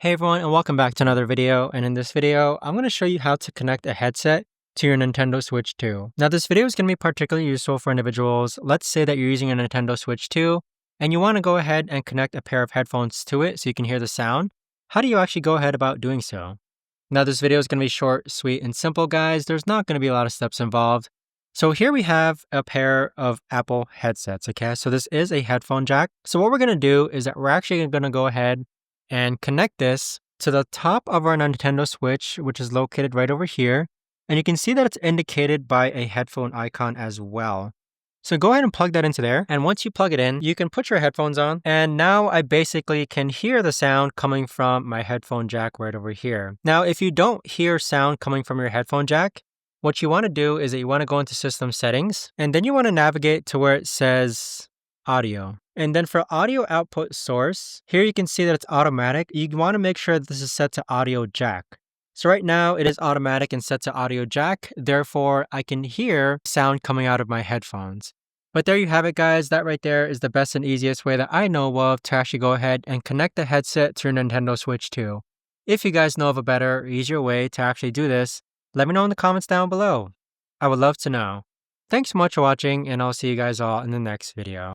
Hey everyone, and welcome back to another video. And in this video, I'm going to show you how to connect a headset to your Nintendo Switch 2. Now this video is going to be particularly useful for individuals. Let's say that you're using a Nintendo Switch 2 and you want to go ahead and connect a pair of headphones to it so you can hear the sound. How do you actually go ahead about doing so? Now this video is going to be short, sweet, and simple, guys. There's not going to be a lot of steps involved. So here we have a pair of Apple headsets, okay? So this is a headphone jack. So what we're going to do is that we're actually going to go ahead and connect this to the top of our Nintendo Switch, which is located right over here. And you can see that it's indicated by a headphone icon as well. So go ahead and plug that into there. And once you plug it in, you can put your headphones on. And now I basically can hear the sound coming from my headphone jack right over here. Now, if you don't hear sound coming from your headphone jack, what you want to do is that you want to go into system settings, and then you want to navigate to where it says audio. And then for audio output source, here you can see that it's automatic. You want to make sure that this is set to audio jack. So right now it is automatic and set to audio jack. Therefore, I can hear sound coming out of my headphones. But there you have it, guys. That right there is the best and easiest way that I know of to actually go ahead and connect the headset to your Nintendo Switch 2. If you guys know of a better or easier way to actually do this, let me know in the comments down below. I would love to know. Thanks so much for watching, and I'll see you guys all in the next video.